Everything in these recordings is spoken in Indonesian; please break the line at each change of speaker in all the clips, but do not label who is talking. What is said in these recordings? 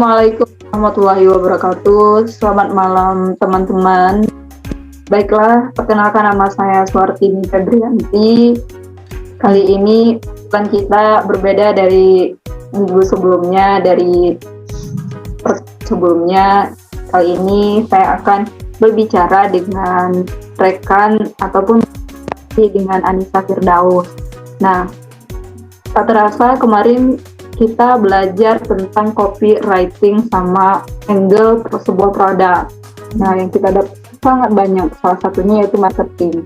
Assalamualaikum warahmatullahi wabarakatuh. Selamat malam teman-teman. Baiklah, perkenalkan nama saya Suartini Febrianti. Kali ini kita berbeda dari minggu sebelumnya, Kali ini saya akan berbicara dengan rekan ataupun dengan Anissa Firdaus. Nah, tak terasa kemarin kita belajar tentang copywriting sama angle sebuah produk. Nah, yang kita dapat sangat banyak, salah satunya yaitu marketing.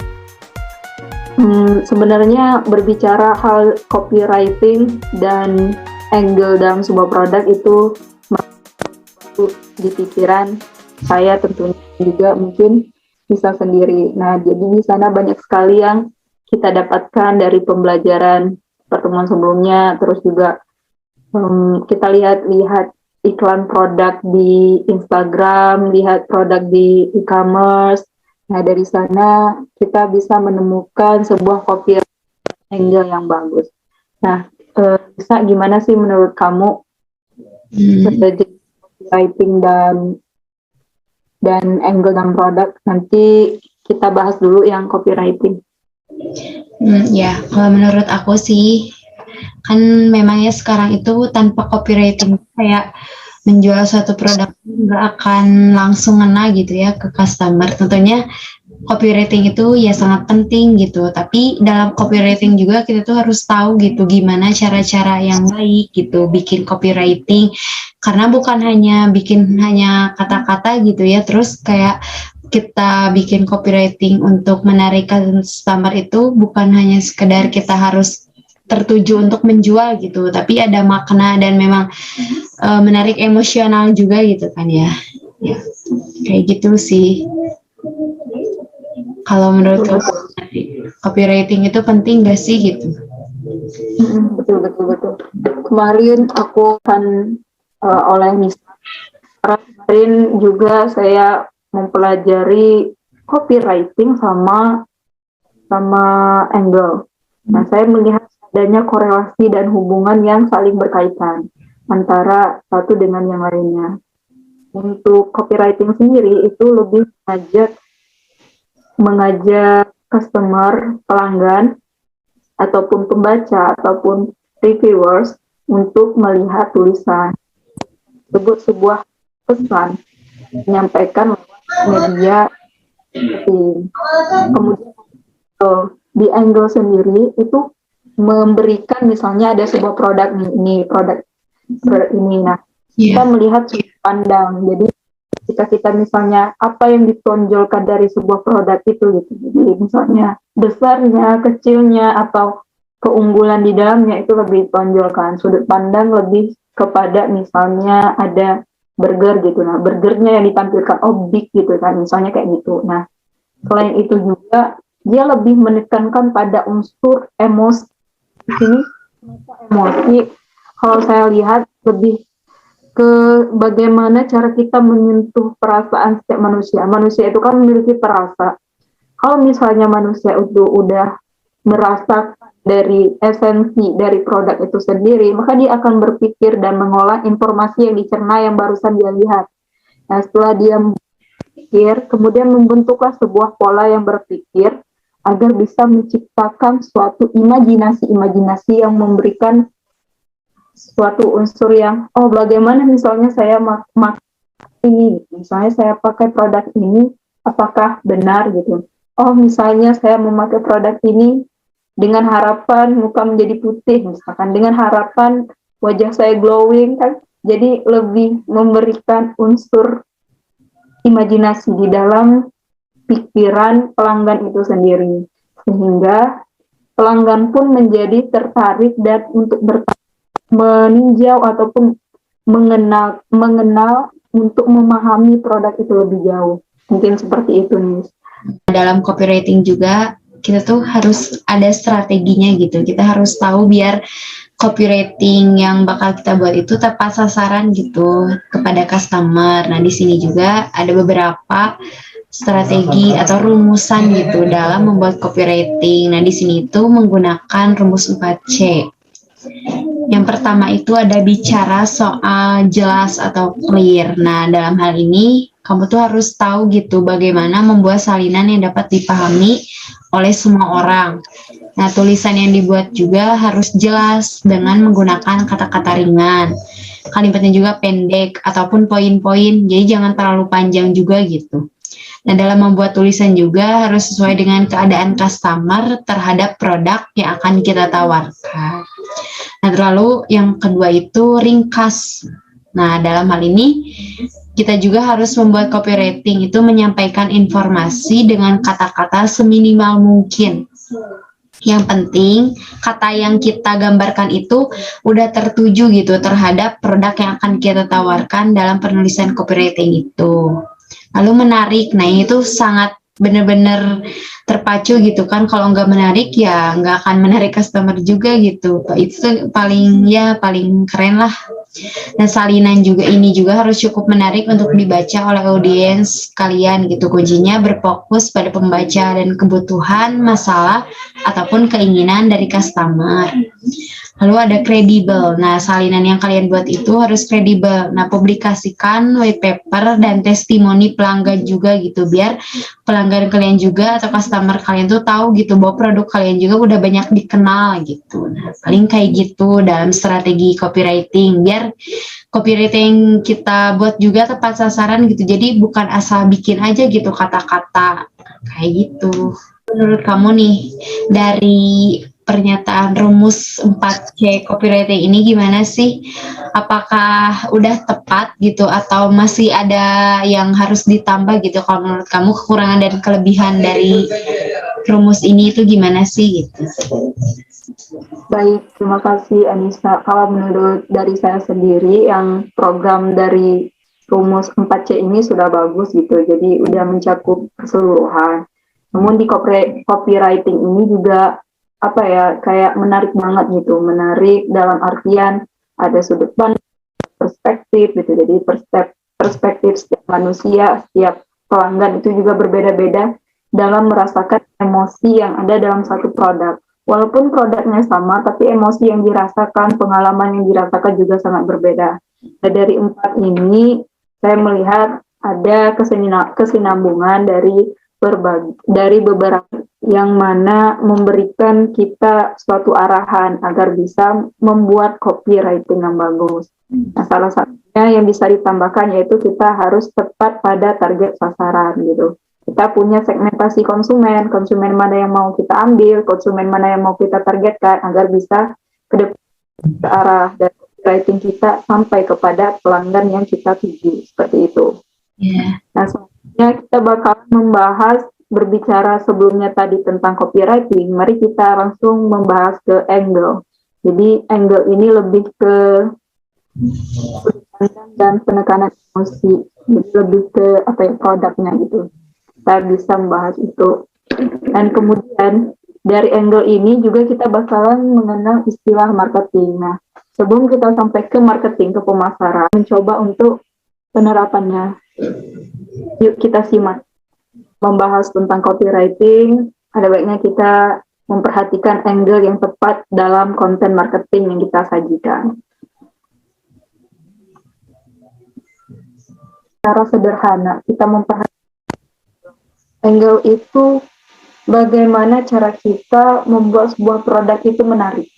Sebenarnya berbicara hal copywriting dan angle dalam sebuah produk itu di pikiran saya tentunya juga mungkin bisa sendiri. Nah, jadi di sana banyak sekali yang kita dapatkan dari pembelajaran pertemuan sebelumnya, terus juga kita lihat iklan produk di Instagram, lihat produk di e-commerce. Nah, dari sana kita bisa menemukan sebuah copywriting angle yang bagus. Nah, bisa gimana sih menurut kamu strategi copywriting dan angle dalam produk? Nanti kita bahas dulu yang copywriting.
Ya, kalau menurut aku sih, kan memangnya sekarang itu tanpa copywriting kayak menjual suatu produk nggak akan langsung ngena gitu ya ke customer. Tentunya copywriting itu ya sangat penting gitu, tapi dalam copywriting juga kita tuh harus tahu gitu gimana cara-cara yang baik gitu bikin copywriting, karena bukan hanya bikin hanya kata-kata gitu ya, terus kayak kita bikin copywriting untuk menarik customer itu bukan hanya sekedar kita harus tertuju untuk menjual gitu, tapi ada makna dan memang menarik emosional juga gitu kan ya. Ya, kayak gitu sih. Kalau menurut kamu copywriting itu penting gak sih gitu?
Betul. Kemarin aku kan oleh Nisa. Kemarin juga saya mempelajari copywriting sama angle. Nah, saya melihat adanya korelasi dan hubungan yang saling berkaitan antara satu dengan yang lainnya. Untuk copywriting sendiri itu lebih mengajak customer, pelanggan, ataupun pembaca, ataupun reviewers untuk melihat tulisan. Sebuah pesan menyampaikan media marketing. Kemudian di angle sendiri itu memberikan, misalnya ada sebuah produk ini. Nah, kita melihat sudut pandang. Jadi kita misalnya apa yang ditonjolkan dari sebuah produk itu gitu. Jadi misalnya besarnya, kecilnya, atau keunggulan di dalamnya itu lebih ditonjolkan. Sudut pandang lebih kepada misalnya ada burger gitu. Nah, burgernya yang ditampilkan big gitu kan, misalnya kayak gitu. Nah, selain itu juga dia lebih menekankan pada unsur emosi. Kalau saya lihat lebih ke bagaimana cara kita menyentuh perasaan setiap manusia. Manusia itu kan memiliki perasa. Kalau misalnya manusia itu udah merasa dari esensi dari produk itu sendiri, maka dia akan berpikir dan mengolah informasi yang dicerna yang barusan dia lihat. Nah, setelah dia berpikir, kemudian membentuklah sebuah pola yang berpikir agar bisa menciptakan suatu imajinasi yang memberikan suatu unsur yang, bagaimana misalnya saya ini, misalnya saya pakai produk ini, apakah benar gitu. Misalnya saya memakai produk ini dengan harapan muka menjadi putih, misalkan dengan harapan wajah saya glowing kan, jadi lebih memberikan unsur imajinasi di dalam pikiran pelanggan itu sendiri, sehingga pelanggan pun menjadi tertarik dan untuk meninjau ataupun mengenal untuk memahami produk itu lebih jauh. Mungkin seperti itu nih.
Dalam copywriting juga kita tuh harus ada strateginya gitu. Kita harus tahu biar copywriting yang bakal kita buat itu tepat sasaran gitu kepada customer. Nah, di sini juga ada beberapa strategi atau rumusan gitu dalam membuat copywriting. Nah, di sini itu menggunakan rumus 4C. Yang pertama itu ada bicara soal jelas atau clear. Nah, dalam hal ini kamu tuh harus tahu gitu bagaimana membuat salinan yang dapat dipahami oleh semua orang. Nah, tulisan yang dibuat juga harus jelas dengan menggunakan kata-kata ringan. Kalimatnya juga pendek ataupun poin-poin, jadi jangan terlalu panjang juga gitu. Nah, dalam membuat tulisan juga harus sesuai dengan keadaan customer terhadap produk yang akan kita tawarkan. Nah, terlalu yang kedua itu ringkas. Nah, dalam hal ini kita juga harus membuat copywriting itu menyampaikan informasi dengan kata-kata seminimal mungkin. Yang penting kata yang kita gambarkan itu udah tertuju gitu terhadap produk yang akan kita tawarkan dalam penulisan copywriting itu. Lalu menarik, nah itu sangat benar-benar terpacu gitu kan. Kalau nggak menarik ya nggak akan menarik customer juga gitu. Itu paling keren lah. Dan salinan juga ini juga harus cukup menarik untuk dibaca oleh audiens kalian gitu. Kuncinya berfokus pada pembaca dan kebutuhan, masalah, ataupun keinginan dari customer. Lalu ada kredibel. Nah, salinan yang kalian buat itu harus kredibel. Nah, publikasikan white paper dan testimoni pelanggan juga gitu, biar pelanggan kalian juga atau customer kalian tuh tahu gitu bahwa produk kalian juga udah banyak dikenal gitu. Nah, paling kayak gitu dalam strategi copywriting, biar copywriting kita buat juga tepat sasaran gitu. Jadi bukan asal bikin aja gitu kata-kata kayak gitu. Menurut kamu nih, dari pernyataan rumus 4C copywriting ini gimana sih? Apakah udah tepat gitu atau masih ada yang harus ditambah gitu? Kalau menurut kamu kekurangan dan kelebihan dari rumus ini itu gimana sih gitu?
Baik, terima kasih Anissa. Kalau menurut dari saya sendiri, yang program dari rumus 4C ini sudah bagus gitu, jadi udah mencakup keseluruhan. Namun di copywriting ini juga kayak menarik banget gitu, menarik dalam artian ada sudut pandang, perspektif gitu. Jadi perspektif setiap manusia, setiap pelanggan itu juga berbeda-beda dalam merasakan emosi yang ada dalam satu produk. Walaupun produknya sama, tapi emosi yang dirasakan, pengalaman yang dirasakan juga sangat berbeda. Nah, dari 4 ini, saya melihat ada kesinambungan dari beberapa yang mana memberikan kita suatu arahan agar bisa membuat copywriting yang bagus. Nah, salah satunya yang bisa ditambahkan yaitu kita harus tepat pada target sasaran gitu. Kita punya segmentasi konsumen mana yang mau kita ambil, konsumen mana yang mau kita targetkan agar bisa ke arah dan copywriting kita sampai kepada pelanggan yang kita tuju, seperti itu.
Yeah.
Nah, selanjutnya kita bakal membahas berbicara sebelumnya tadi tentang copywriting, mari kita langsung membahas ke angle. Jadi angle ini lebih ke dan penekanan emosi, jadi lebih ke produknya gitu. Kita bisa membahas itu. Dan kemudian dari angle ini juga kita bakalan mengenal istilah marketing. Nah, sebelum kita sampai ke marketing, ke pemasaran, mencoba untuk penerapannya. Yuk kita simak. Membahas tentang copywriting, ada baiknya kita memperhatikan angle yang tepat dalam konten marketing yang kita sajikan. Secara sederhana, kita memperhatikan angle itu bagaimana cara kita membuat sebuah produk itu menarik.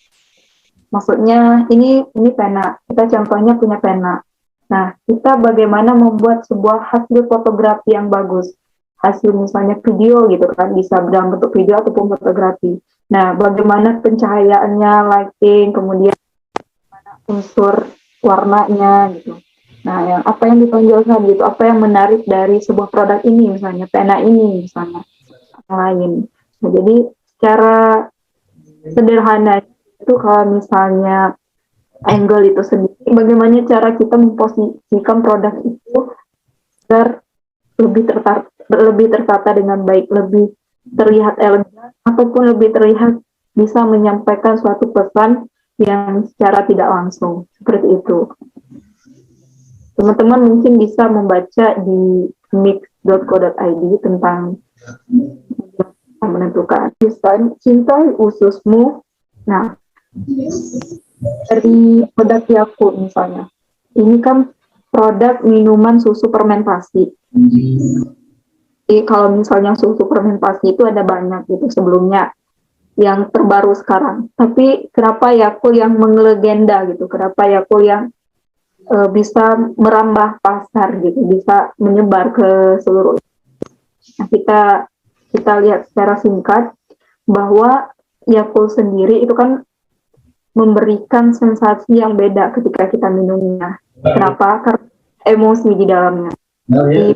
Maksudnya ini pena, kita contohnya punya pena. Nah, kita bagaimana membuat sebuah hasil fotografi yang bagus. Hasil misalnya video gitu kan, bisa dalam bentuk video ataupun fotografi. Nah, bagaimana pencahayaannya, lighting, kemudian unsur warnanya gitu. Nah, apa yang ditonjolkan gitu, apa yang menarik dari sebuah produk ini, misalnya pena ini misalnya, yang lain. Nah, jadi secara sederhana itu kalau misalnya angle itu sendiri, bagaimana cara kita memposisikan produk itu agar lebih tertata dengan baik, lebih terlihat elegan, ataupun lebih terlihat bisa menyampaikan suatu pesan yang secara tidak langsung, seperti itu. Teman-teman mungkin bisa membaca di mix.co.id tentang menentukan desain cintai ususmu. Nah, dari produk Yakult misalnya. Ini kan produk minuman susu fermentasi. Jadi kalau misalnya susu fermentasi itu ada banyak gitu sebelumnya yang terbaru sekarang. Tapi kenapa Yakult yang melegenda gitu? Kenapa Yakult yang bisa merambah pasar gitu, bisa menyebar ke seluruh. Nah, kita lihat secara singkat bahwa Yakult sendiri itu kan memberikan sensasi yang beda ketika kita minumnya. Kenapa? Karena emosi di dalamnya. Di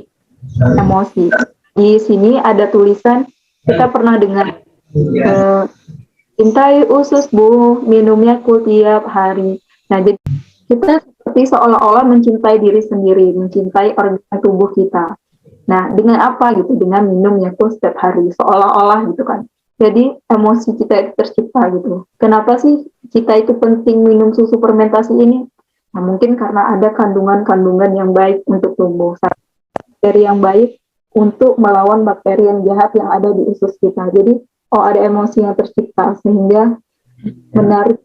emosi. Di sini ada tulisan, kita pernah dengar, cintai usus bu, minumnya ku tiap hari. Nah, jadi kita seperti seolah-olah mencintai diri sendiri, mencintai organ tubuh kita. Nah, dengan apa gitu? Dengan minumnya ku setiap hari, seolah-olah gitu kan. Jadi emosi kita itu tercipta gitu. Kenapa sih kita itu penting minum susu fermentasi ini? Nah, mungkin karena ada kandungan-kandungan yang baik untuk tubuh, bakteri yang baik untuk melawan bakteri yang jahat yang ada di usus kita. Jadi, ada emosi yang tercipta sehingga menarik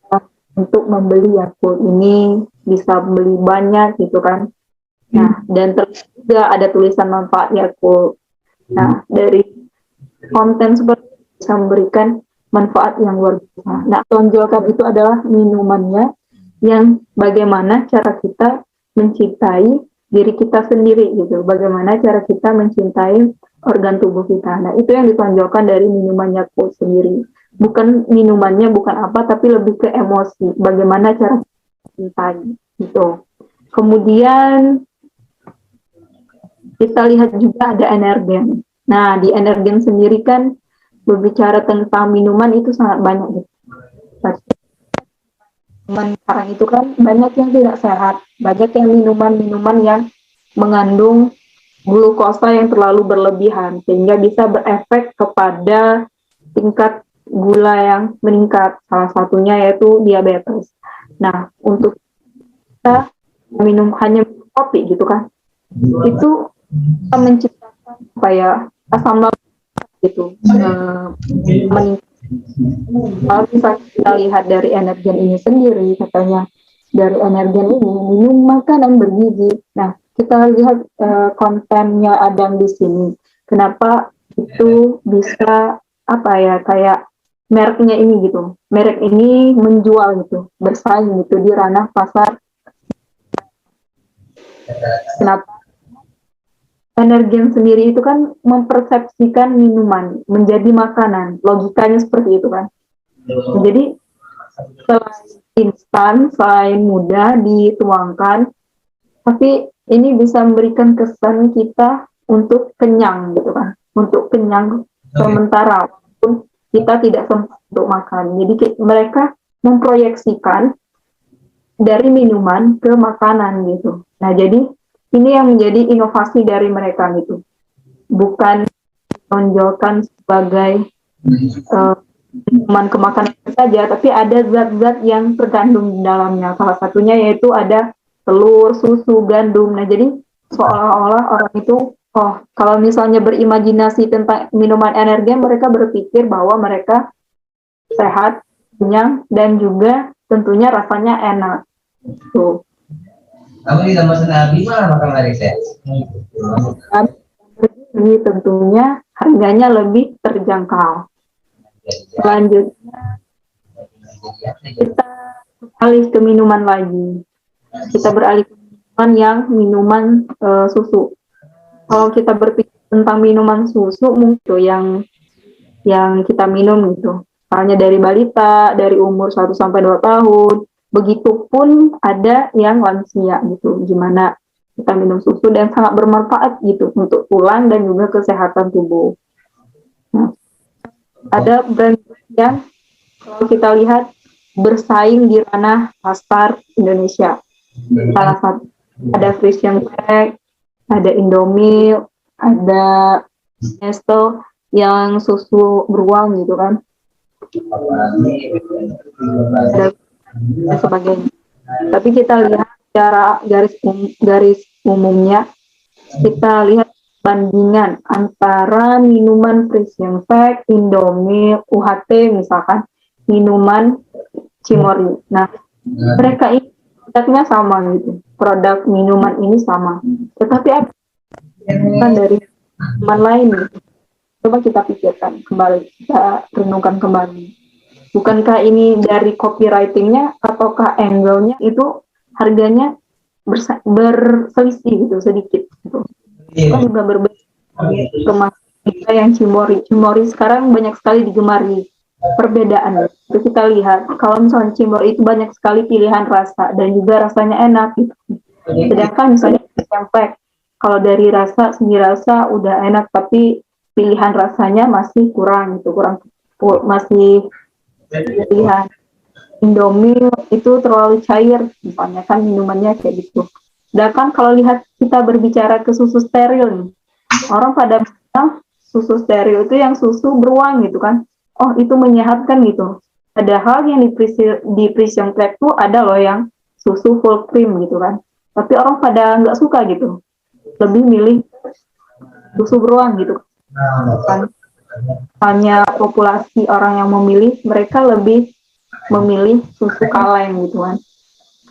untuk membeli Yakult ini, bisa beli banyak gitu kan. Nah, dan juga ada tulisan manfaat Yakult. Nah, dari konten seperti itu bisa memberikan manfaat yang luar biasa. Nah, tonjolkan itu adalah minumannya yang bagaimana cara kita mencintai diri kita sendiri gitu. Bagaimana cara kita mencintai organ tubuh kita. Nah, itu yang ditonjolkan dari minuman Yakult sendiri. Bukan minumannya, bukan apa, tapi lebih ke emosi. Bagaimana cara mencintai gitu. Kemudian kita lihat juga ada energen. Nah, di energen sendiri kan berbicara tentang minuman itu sangat banyak gitu. Minuman sekarang itu kan banyak yang tidak sehat, banyak yang minuman-minuman yang mengandung glukosa yang terlalu berlebihan sehingga bisa berefek kepada tingkat gula yang meningkat. Salah satunya yaitu diabetes. Nah, untuk kita minum hanya kopi gitu kan, itu kita menciptakan apa ya, asam lambung gitu, meningkat. Kalau misalnya kita lihat dari energen ini sendiri, katanya dari energen ini minum makanan bergizi. Nah, kita lihat kontennya Adam di sini. Kenapa itu bisa apa ya, kayak mereknya ini gitu. Merek ini menjual gitu, bersaing gitu di ranah pasar. Kenapa? Energen sendiri itu kan mempersepsikan minuman menjadi makanan. Logikanya seperti itu kan. Jadi selain instan, selain mudah dituangkan, tapi ini bisa memberikan kesan kita untuk kenyang gitu kan, untuk kenyang sementara walaupun kita tidak sempat untuk makan. Jadi mereka memproyeksikan dari minuman ke makanan gitu. Nah, jadi ini yang menjadi inovasi dari mereka gitu. Bukan menonjolkan sebagai minuman kemakan saja, tapi ada zat-zat yang terkandung di dalamnya. Salah satunya yaitu ada telur, susu, gandum. Nah, jadi seolah-olah orang itu, kalau misalnya berimajinasi tentang minuman energen, mereka berpikir bahwa mereka sehat, kenyang, dan juga tentunya rasanya enak. Tuh.
Kamu di nomor Nabi malah makan laris ya?
Ini tentunya harganya lebih terjangkau. Selanjutnya kita beralih ke minuman lagi. Kita beralih ke minuman susu. Kalau kita berpikir tentang minuman susu, mungkin yang kita minum gitu. Misalnya dari balita, dari umur 1 sampai 2 tahun. Begitupun ada yang lansia gitu. Gimana kita minum susu dan sangat bermanfaat gitu untuk tulang dan juga kesehatan tubuh. Nah, ada brand yang kalau kita lihat bersaing di ranah pasar Indonesia. Salah satu ada Frisian Pack, ada Indomie, ada Nestle yang susu beruang gitu kan. Dan sebagainya. Tapi kita lihat secara garis umumnya, kita lihat bandingan antara minuman Frisian Pack, Indomie, UHT misalkan, minuman Cimory. Nah, Mereka ini produknya sama gitu, produk minuman ini sama, tetapi apa kan dari minuman lain gitu. Coba kita pikirkan kembali, kita renungkan kembali. Bukankah ini dari copywritingnya ataukah angle-nya itu harganya berselisih gitu sedikit gitu. Kan juga berbeda kemas kita yang cimori. Cimori sekarang banyak sekali digemari. Perbedaan itu kita lihat kalau misalnya cimori itu banyak sekali pilihan rasa dan juga rasanya enak gitu. Sedangkan misalnya tempe, kalau dari rasa segi rasa udah enak tapi pilihan rasanya masih kurang gitu, masih pilihan. Indomie itu terlalu cair, misalnya kan minumannya kayak gitu. Sedangkan kalau lihat kita berbicara ke susu steril nih, orang pada bilang susu steril itu yang susu beruang gitu kan. Oh itu menyehatkan gitu. Padahal yang di Prison Crack tuh ada loh yang susu full cream gitu kan. Tapi orang pada nggak suka gitu. Lebih milih susu beruang gitu kan. Hanya populasi orang yang memilih, mereka lebih memilih susu kaleng gitu kan.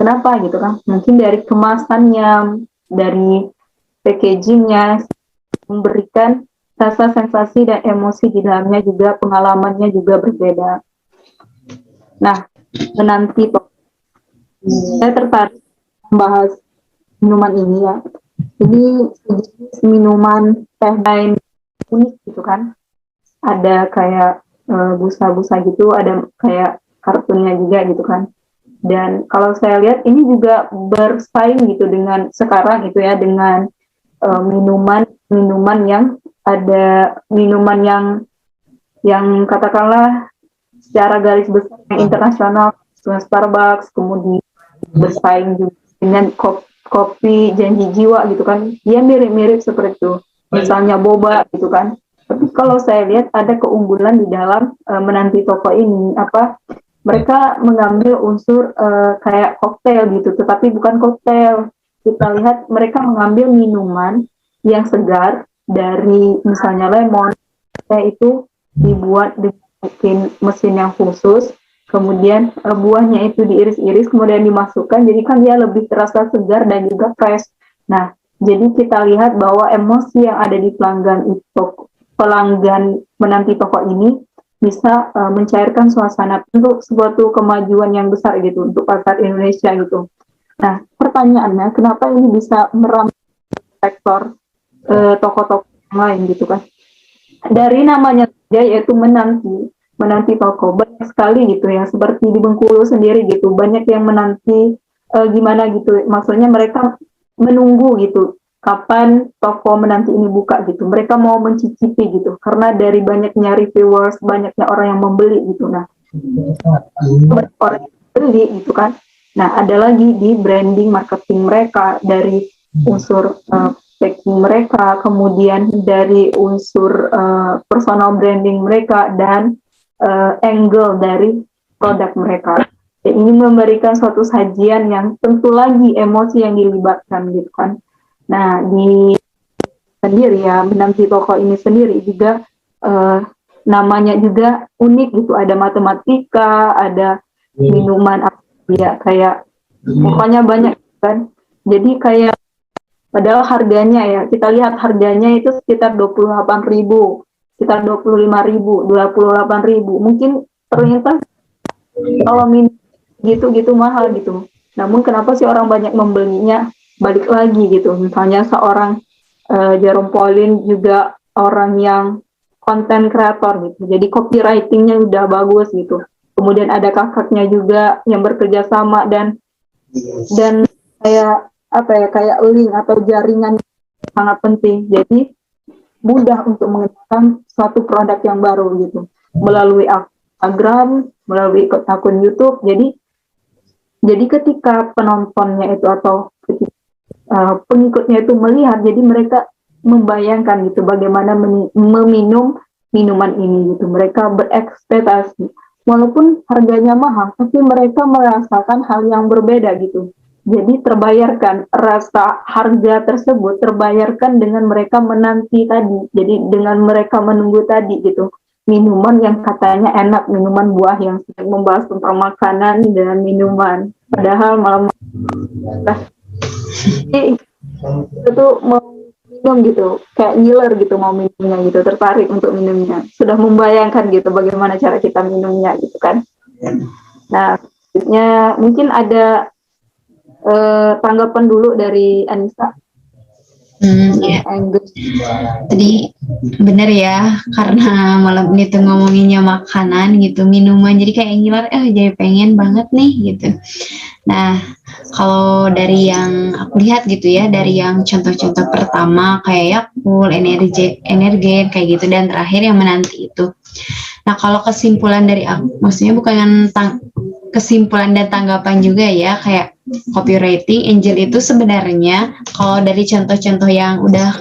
Kenapa gitu kan? Mungkin dari kemasannya, dari packagingnya, memberikan rasa sensasi dan emosi di dalamnya juga, pengalamannya juga berbeda. Nah, menanti saya tertarik membahas minuman ini ya. Ini sejenis minuman teh lain unik gitu kan. Ada kayak busa-busa gitu, ada kayak kartunnya juga gitu kan. Dan kalau saya lihat ini juga bersaing gitu dengan sekarang itu ya, dengan minuman yang ada minuman yang katakanlah secara garis besar yang internasional, Starbucks, kemudian bersaing juga dengan kopi janji jiwa gitu kan, dia mirip-mirip seperti itu, misalnya boba gitu kan. Tapi kalau saya lihat ada keunggulan di dalam menanti toko ini, apa mereka mengambil unsur kayak koktail gitu, tetapi bukan koktail. Kita lihat mereka mengambil minuman yang segar dari misalnya lemon, itu dibuat dengan mesin yang khusus, kemudian buahnya itu diiris-iris, kemudian dimasukkan, jadi kan dia lebih terasa segar dan juga fresh. Nah, jadi kita lihat bahwa emosi yang ada di pelanggan menanti toko ini bisa mencairkan suasana untuk suatu kemajuan yang besar gitu untuk pasar Indonesia gitu. Nah, pertanyaannya kenapa ini bisa merambat sektor toko-toko yang lain gitu kan? Dari namanya saja yaitu menanti toko, banyak sekali gitu ya, seperti di Bengkulu sendiri gitu, banyak yang menanti gimana gitu, maksudnya mereka menunggu gitu kapan toko menanti ini buka gitu, mereka mau mencicipi gitu karena dari banyaknya reviewers, banyaknya orang yang membeli gitu. Nah, orang yang beli gitu kan. Nah, ada lagi di branding marketing mereka, dari unsur packing mereka, kemudian dari unsur personal branding mereka, dan angle dari produk mereka. Ini memberikan suatu sajian yang tentu lagi emosi yang dilibatkan gitu kan. Nah, di sendiri ya, menanti toko ini sendiri juga namanya juga unik gitu, ada matematika, ada minuman ya kayak pokoknya banyak kan. Jadi kayak padahal harganya ya, kita lihat harganya itu sekitar 28.000, sekitar 25.000, 28.000. Mungkin ternyata kalau gitu-gitu mahal gitu. Namun kenapa sih orang banyak membelinya? Balik lagi gitu. Misalnya seorang Jerome Pauline juga orang yang konten kreator gitu. Jadi copywritingnya udah bagus gitu. Kemudian ada kakaknya juga yang bekerja sama, dan kayak apa ya, kayak link atau jaringan sangat penting. Jadi mudah untuk mengenalkan suatu produk yang baru gitu melalui Instagram, melalui akun YouTube. Jadi ketika penontonnya itu atau pengikutnya itu melihat, jadi mereka membayangkan gitu bagaimana meminum minuman ini gitu. Mereka berekspektasi walaupun harganya mahal, tapi mereka merasakan hal yang berbeda gitu. Jadi terbayarkan rasa harga tersebut, terbayarkan dengan mereka menanti tadi. Jadi dengan mereka menunggu tadi gitu. minuman yang katanya enak, minuman buah yang sering membahas tentang makanan dan minuman. Padahal malam itu tuh mau minum gitu, kayak ngiler gitu mau minumnya gitu, tertarik untuk minumnya. Sudah membayangkan gitu bagaimana cara kita minumnya gitu kan. Nah, selanjutnya mungkin ada tanggapan dulu dari Anissa.
Ya. Tadi bener ya, karena malam ini tuh ngomonginnya makanan gitu, minuman, jadi kayak ngiler, jadi pengen banget nih gitu. Nah, kalau dari yang aku lihat gitu ya, dari yang contoh-contoh pertama kayak Yakult, Energen kayak gitu, dan terakhir yang menanti itu. Nah, kalau kesimpulan dari aku, maksudnya bukan kesimpulan dan tanggapan juga ya, kayak copywriting angel itu sebenarnya kalau dari contoh-contoh yang udah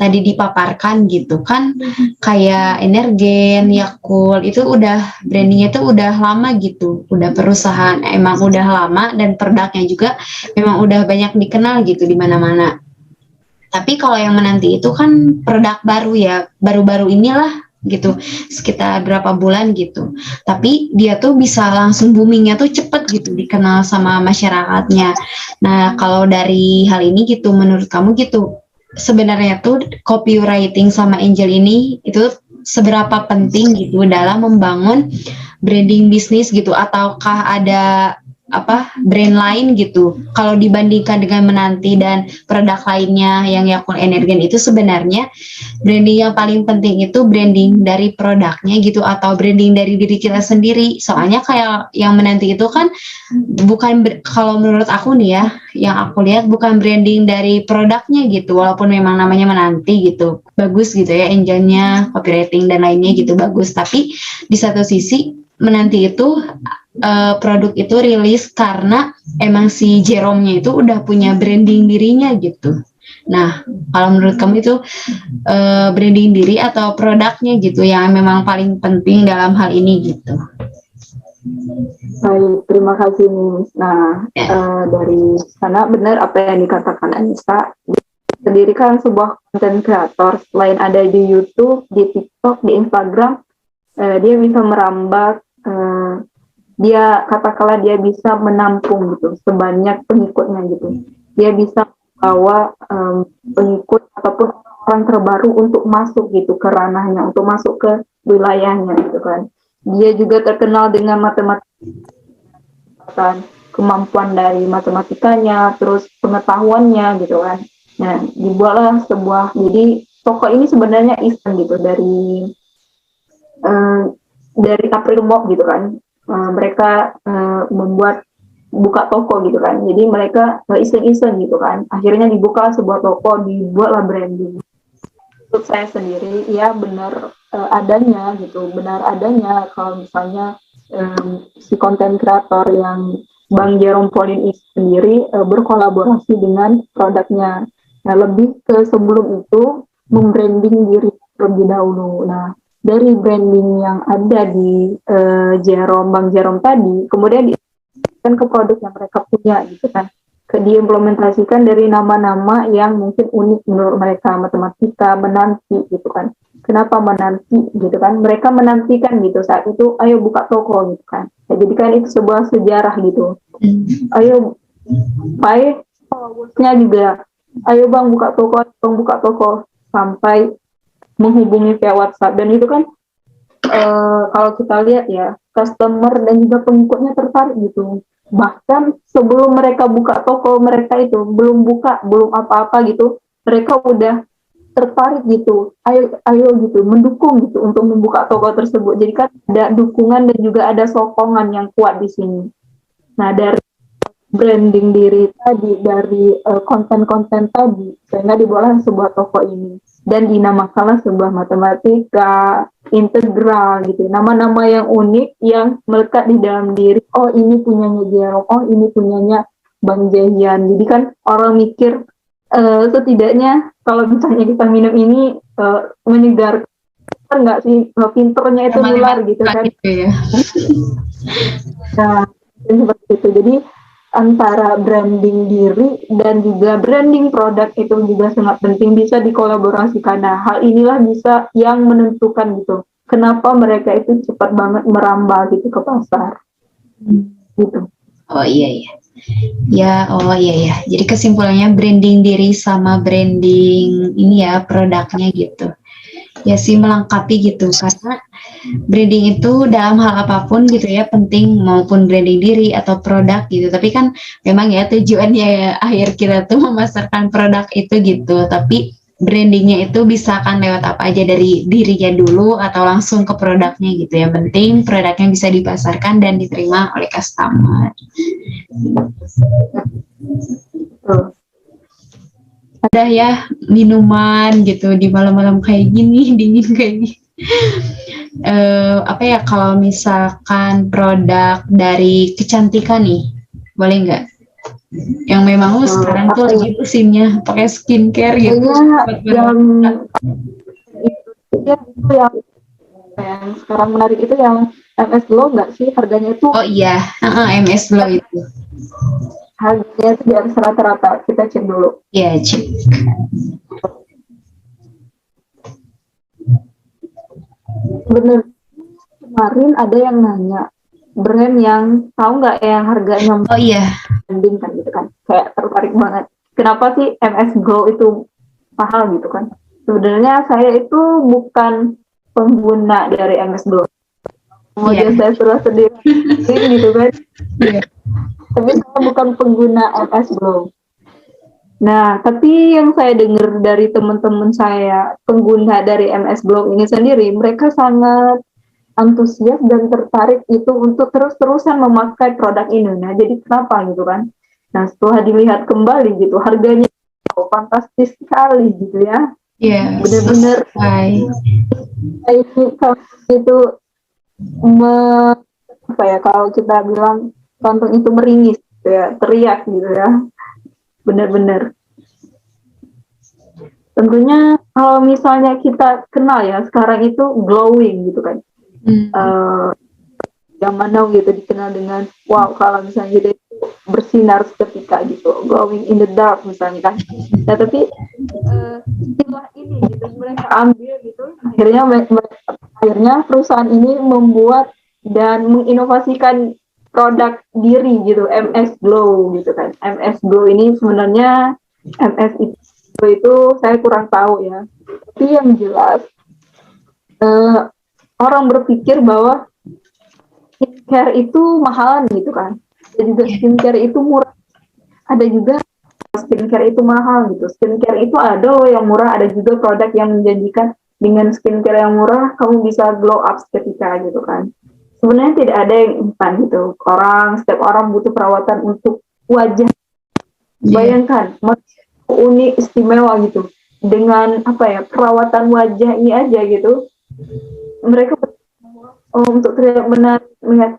tadi dipaparkan gitu kan, kayak Energen, Yakult itu udah brandingnya itu udah lama gitu, udah perusahaan emang udah lama dan produknya juga memang udah banyak dikenal gitu di mana-mana. Tapi kalau yang menanti itu kan produk baru ya, baru-baru inilah gitu, sekitar berapa bulan gitu. Tapi dia tuh bisa langsung boomingnya tuh cepet gitu, dikenal sama masyarakatnya. Nah, kalau dari hal ini gitu, menurut kamu gitu, sebenarnya tuh copywriting sama angel ini itu seberapa penting gitu dalam membangun branding bisnis gitu, ataukah ada brand lain gitu kalau dibandingkan dengan menanti dan produk lainnya yang Yakult Energen itu, sebenarnya branding yang paling penting itu branding dari produknya gitu atau branding dari diri kita sendiri. Soalnya kayak yang menanti itu kan bukan kalau menurut aku nih ya, yang aku lihat bukan branding dari produknya gitu, walaupun memang namanya menanti gitu bagus gitu ya, angelnya, copywriting dan lainnya gitu bagus, tapi di satu sisi menanti itu produk itu rilis karena emang si Jerome-nya itu udah punya branding dirinya gitu. Nah, kalau menurut kamu itu branding diri atau produknya gitu yang memang paling penting dalam hal ini gitu?
Baik, terima kasih nih. Nah, dari sana benar apa yang dikatakan Anissa. Sendiri kan sebuah konten kreator, selain ada di YouTube, di TikTok, di Instagram, dia bisa merambat, dia katakanlah dia bisa menampung gitu sebanyak pengikutnya gitu. Dia bisa membawa pengikut ataupun orang terbaru untuk masuk gitu ke ranahnya, untuk masuk ke wilayahnya gitu kan. Dia juga terkenal dengan matematika, kemampuan dari matematikanya, terus pengetahuannya gitu kan. Nah, dibuatlah sebuah, jadi toko ini sebenarnya iseng gitu dari April Mop gitu kan. Mereka membuat buka toko gitu kan. Jadi mereka iseng-iseng gitu kan. Akhirnya dibuka sebuah toko, dibuatlah branding. Menurut saya sendiri, ya benar adanya gitu, benar adanya kalau misalnya si konten kreator yang Bang Jerome Pauline sendiri berkolaborasi dengan produknya. Nah, lebih ke sebelum itu membranding diri terlebih dahulu. Nah, dari branding yang ada di Bang Jerome tadi, kemudian diimplementasikan ke produk yang mereka punya gitu kan. Diimplementasikan dari nama-nama yang mungkin unik menurut mereka, matematika, menanti gitu kan. Kenapa menanti gitu kan? Mereka menantikan gitu saat itu, ayo buka toko gitu kan. Nah, jadi kan itu sebuah sejarah gitu. Ayo, baik, bosnya juga, ayo bang buka toko, sampai menghubungi via WhatsApp. Dan itu kan kalau kita lihat ya, customer dan juga pengikutnya tertarik gitu. Bahkan sebelum mereka buka toko mereka itu, belum apa-apa gitu, mereka udah tertarik gitu, ayo gitu, mendukung gitu untuk membuka toko tersebut. Jadi kan ada dukungan dan juga ada sokongan yang kuat di sini. Nah, dari branding diri tadi, dari konten-konten tadi, sehingga dibuatlah sebuah toko ini dan dinamakanlah sebuah matematika integral gitu, nama-nama yang unik yang melekat di dalam diri. Oh, ini punyanya Jerome, oh ini punyanya Bang Jahian. Jadi kan orang mikir setidaknya kalau misalnya kita minum ini menyegarkan nggak sih, pinternya itu nular gitu kan. Nah, seperti itu. Jadi antara branding diri dan juga branding produk itu juga sangat penting, bisa dikolaborasikan. Nah, hal inilah bisa yang menentukan gitu kenapa mereka itu cepat banget merambah gitu ke pasar gitu.
Oh iya iya. Ya, oh iya ya. Jadi kesimpulannya branding diri sama branding ini ya produknya gitu. Ya sih melengkapi gitu karena branding itu dalam hal apapun gitu ya penting maupun branding diri atau produk gitu. Tapi kan memang ya tujuannya ya, akhir kita tuh memasarkan produk itu gitu. Tapi brandingnya itu bisa kan lewat apa aja dari dirinya dulu atau langsung ke produknya gitu. Yang penting produknya bisa dipasarkan dan diterima oleh customer.
Tuh.
Ada ya minuman gitu di malam-malam kayak gini, dingin kayak gini. Apa ya kalau misalkan produk dari kecantikan nih, boleh nggak? Yang memang sekarang tuh lagi musimnya pakai skincare gitu.
Kayaknya yang sekarang menarik itu yang MS Glow nggak sih, harganya itu
Oh iya, MS Glow itu.
harganya itu di atas rata-rata, kita cek dulu.
Ya, cek.
Bener, kemarin ada yang nanya brand yang tahu nggak yang harganya
Oh iya,
mending kan gitu kan, kayak tertarik banget kenapa sih MS Glow itu mahal gitu kan. Sebenarnya saya itu bukan pengguna dari MS Glow, kemudian saya suruh sendiri gitu kan. Tapi saya bukan pengguna MS Glow. Nah, tapi yang saya dengar dari teman-teman saya pengguna dari MS Glow ini sendiri, mereka sangat antusias dan tertarik itu untuk terus-terusan memakai produk ini. Nah, jadi kenapa gitu kan? Nah, setelah dilihat kembali gitu, harganya fantastis sekali gitu ya.
iya.
Benar-benar itu apa ya, kalau kita bilang tonton itu meringis gitu ya, teriak gitu ya. Benar-benar. Tentunya kalau misalnya kita kenal ya, sekarang itu glowing gitu kan. Zaman now gitu dikenal dengan wow, kalau misalnya kita itu bersinar seketika gitu, glowing in the dark misalnya kan. Nah, tapi istilah ini gitu mereka ambil gitu, akhirnya perusahaan ini membuat dan menginovasikan produk diri gitu, MS Glow gitu kan. MS Glow ini sebenarnya MS itu saya kurang tahu ya, tapi yang jelas orang berpikir bahwa skincare itu mahalan gitu kan, dan juga skincare itu murah, ada juga skincare itu mahal gitu. Skincare itu ada loh yang murah, ada juga produk yang menjanjikan dengan skincare yang murah kamu bisa glow up seketika gitu kan. Sebenarnya tidak ada yang instan gitu, setiap orang butuh perawatan untuk wajah. Bayangkan unik istimewa gitu dengan apa ya, perawatan wajah ini aja gitu, mereka untuk terlihat menarik,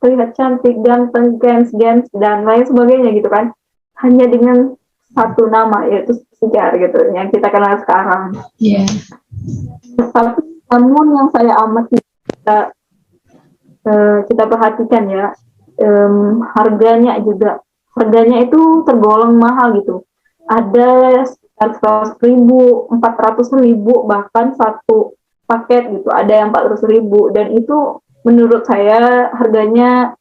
terlihat cantik, ganteng, gens dan lain sebagainya gitu kan, hanya dengan satu nama yaitu skincare gitu yang kita kenal sekarang. Tapi namun yang saya amati kita perhatikan ya, harganya itu tergolong mahal gitu. Ada sekitar 100.000, 400.000 bahkan satu paket gitu. Ada yang 400.000 dan itu menurut saya harganya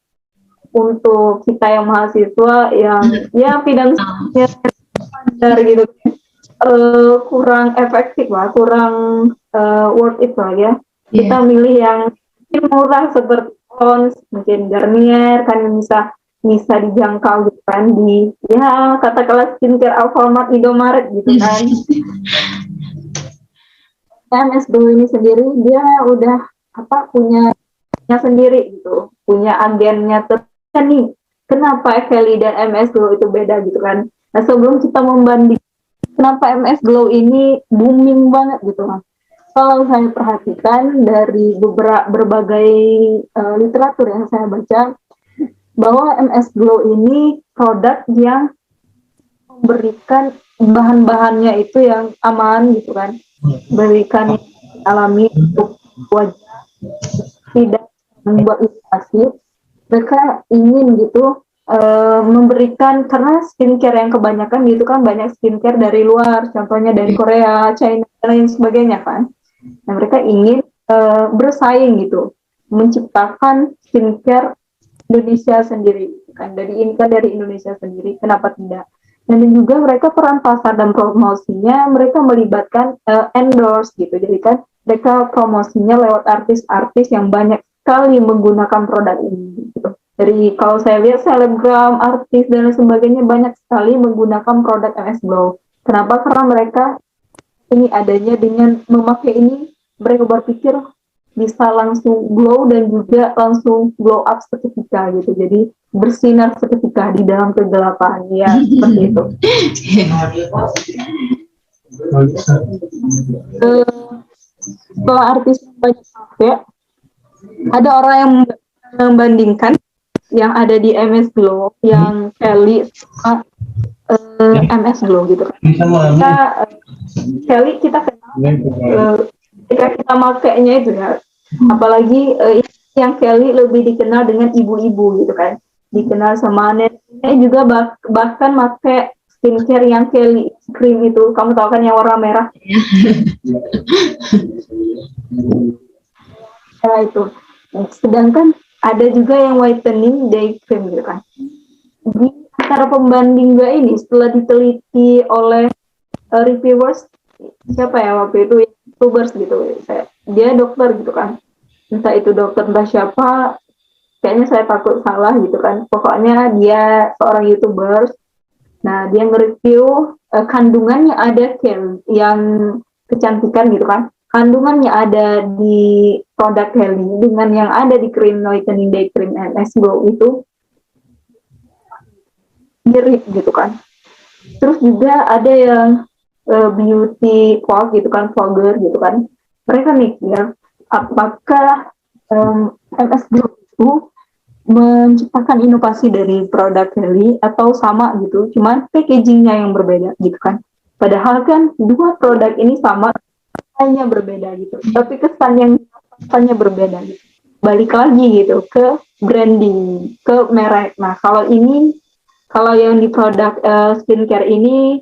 untuk kita yang mahasiswa yang ya finansialnya standar gitu, kurang efektif lah, kurang worth it lah ya. Kita milih yang murah seperti Pond's, mungkin Garnier kan yang bisa dijangkau gitu kan, di ya katakanlah skincare Alfamart, Indomaret gitu kan. MS Glow ini sendiri dia udah punya sendiri gitu, punya agennya nih. Kenapa Kelly dan MS Glow itu beda gitu kan. Nah, sebelum kita membanding kenapa MS Glow ini booming banget gitu kan, kalau saya perhatikan dari berbagai literatur yang saya baca, bahwa MS Glow ini produk yang memberikan bahan-bahannya itu yang aman gitu kan, berikan alami untuk wajah, tidak membuat iritasi. Mereka ingin gitu memberikan, karena skincare yang kebanyakan gitu kan, banyak skincare dari luar, contohnya dari Korea, China, dan lain sebagainya kan. Nah, mereka ingin bersaing gitu, menciptakan skincare Indonesia sendiri kan, dari Indonesia sendiri, kenapa tidak? Dan juga mereka peran pasar dan promosinya mereka melibatkan endorse gitu, jadi kan mereka promosinya lewat artis-artis yang banyak sekali menggunakan produk ini gitu. Dari kalau saya lihat selebgram, artis dan sebagainya banyak sekali menggunakan produk MS Glow. Kenapa? Karena mereka ini adanya dengan memakai ini, mereka berpikir bisa langsung glow dan juga langsung glow up seketika gitu. Jadi bersinar seketika di dalam kegelapan ya, seperti itu. Setelah artis banyak pakai, ada orang yang membandingkan yang ada di MS Glow, yang Kelly sama MS Glow gitu kan. Kelly kita kenal ketika kita makainya itu ya, apalagi yang Kelly lebih dikenal dengan ibu-ibu gitu kan, dikenal sama neneknya juga, bahkan pakai skincare yang Kelly cream itu, kamu tahu kan yang warna merah. Nah itu, sedangkan ada juga yang whitening day cream gitu kan. Di antara pembanding dua ini setelah diteliti oleh reviewers, siapa ya waktu itu, youtubers gitu, dia dokter gitu kan, entah itu dokter entah siapa, kayaknya saya takut salah gitu kan, pokoknya dia seorang youtubers. Nah dia nge-review kandungannya ada yang kecantikan gitu kan, kandungannya ada di produk Kelly dengan yang ada di cream whitening day cream MS Glow itu mirip gitu kan. Terus juga ada yang beauty vlog gitu kan, vlogger gitu kan, mereka mikir apakah MS Glow itu menciptakan inovasi dari produk Kelly atau sama gitu, cuman packagingnya yang berbeda gitu kan. Padahal kan dua produk ini sama, hanya berbeda gitu, tapi kesannya berbeda gitu. Balik lagi gitu ke branding, ke merek. Nah kalau yang di produk skincare ini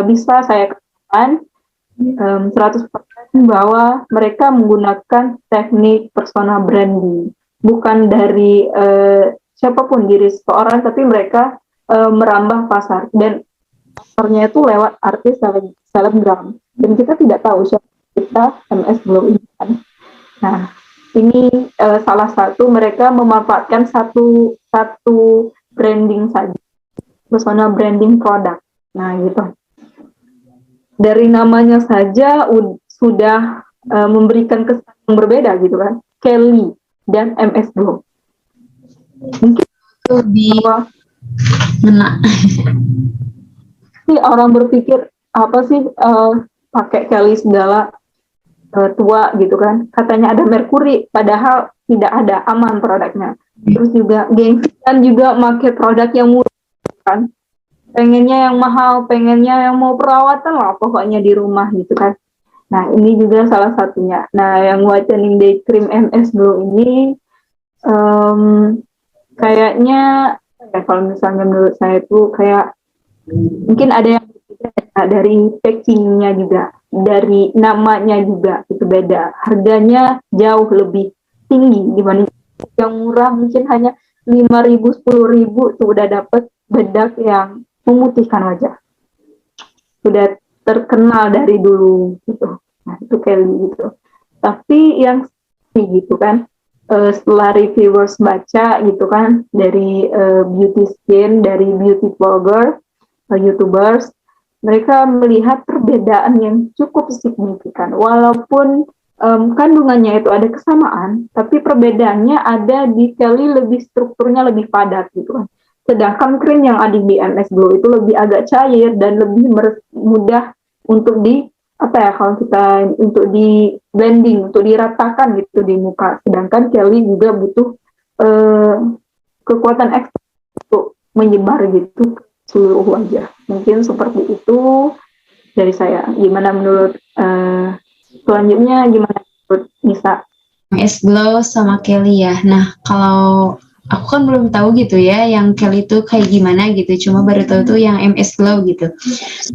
bisa saya katakan 100% bahwa mereka menggunakan teknik persona branding, bukan dari siapapun diri seseorang, tapi mereka merambah pasar, dan pasarnya itu lewat artis selebgram, dan kita tidak tahu siapa kita MS Glow ini kan. Nah ini salah satu mereka memanfaatkan satu branding saja, persona branding produk. Nah gitu, dari namanya saja sudah memberikan kesan yang berbeda gitu kan, Kelly dan MS Glow. Mungkin
lebih
ngena sih orang berpikir apa sih pakai Kelly segala, tua gitu kan, katanya ada merkuri, padahal tidak ada, aman produknya. Terus juga gengsian juga pakai produk yang murah kan, pengennya yang mahal, pengennya yang mau perawatan lah pokoknya di rumah gitu kan. Nah ini juga salah satunya. Nah yang whitening day cream MS Glow ini kayaknya ya, kalau misalnya menurut saya itu kayak mungkin ada yang berbeda dari packingnya juga, dari namanya juga itu beda, harganya jauh lebih tinggi dibanding yang murah, mungkin hanya 5.000 10.000 tuh udah dapet bedak yang memutihkan wajah, sudah terkenal dari dulu gitu. Nah itu Kelly gitu. Tapi yang gitu kan, setelah reviewers baca gitu kan, dari beauty skin, dari beauty blogger, youtubers, mereka melihat perbedaan yang cukup signifikan. Walaupun kandungannya itu ada kesamaan, tapi perbedaannya ada di Kelly lebih strukturnya lebih padat gitu kan. Sedangkan krim yang ada di MS Glow itu lebih agak cair dan lebih mudah untuk kalau kita untuk di blending, untuk diratakan gitu di muka. Sedangkan Kelly juga butuh kekuatan ekstra untuk menyebar gitu ke seluruh wajah. Mungkin seperti itu dari saya. Gimana menurut selanjutnya, gimana menurut Nisa?
MS Glow sama Kelly ya. Nah kalau aku kan belum tahu gitu ya yang Kelly itu kayak gimana gitu, cuma baru tahu tuh yang MS Glow gitu.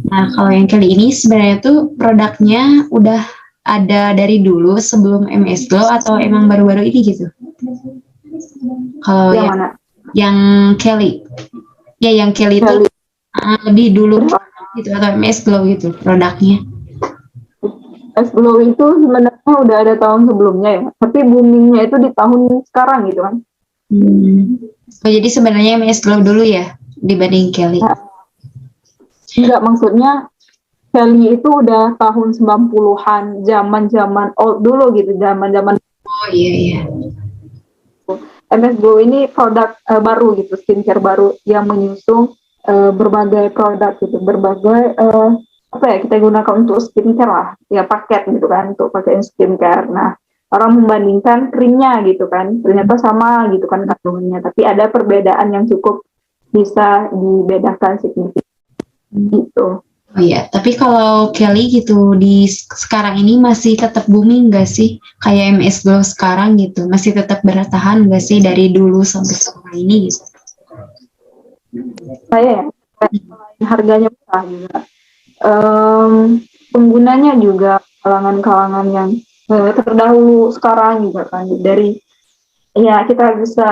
Nah kalau yang Kelly ini sebenarnya tuh produknya udah ada dari dulu sebelum MS Glow atau emang baru-baru ini gitu? Kalau
Yang
yang
mana?
yang Kelly, ya yang Kelly itu
Kelly.
lebih dulu gitu atau MS Glow gitu produknya?
Es Glow itu sebenarnya udah ada tahun sebelumnya ya, tapi boomingnya itu di tahun sekarang gitu kan.
Oh, jadi sebenarnya MS Glow dulu ya dibanding Kelly?
Nah, enggak, maksudnya Kelly itu udah tahun 90-an, zaman-zaman old dulu gitu, zaman-zaman.
Oh iya iya.
MS Glow ini produk baru gitu, skincare baru yang menyusung berbagai produk gitu, berbagai apa ya kita gunakan untuk skincare lah, ya paket gitu kan untuk pakai skincare. Nah, orang membandingkan krimnya gitu kan, ternyata sama gitu kan kandungannya, tapi ada perbedaan yang cukup bisa dibedakan signifikan gitu.
Oh iya, tapi kalau Kelly gitu di sekarang ini masih tetap booming gak sih? Kayak MS Glow sekarang gitu, masih tetap bertahan gak sih dari dulu sampai sekarang ini gitu?
Saya ya, selain harganya murah juga, penggunanya juga kalangan-kalangan yang terdahulu sekarang juga kan, dari ya kita bisa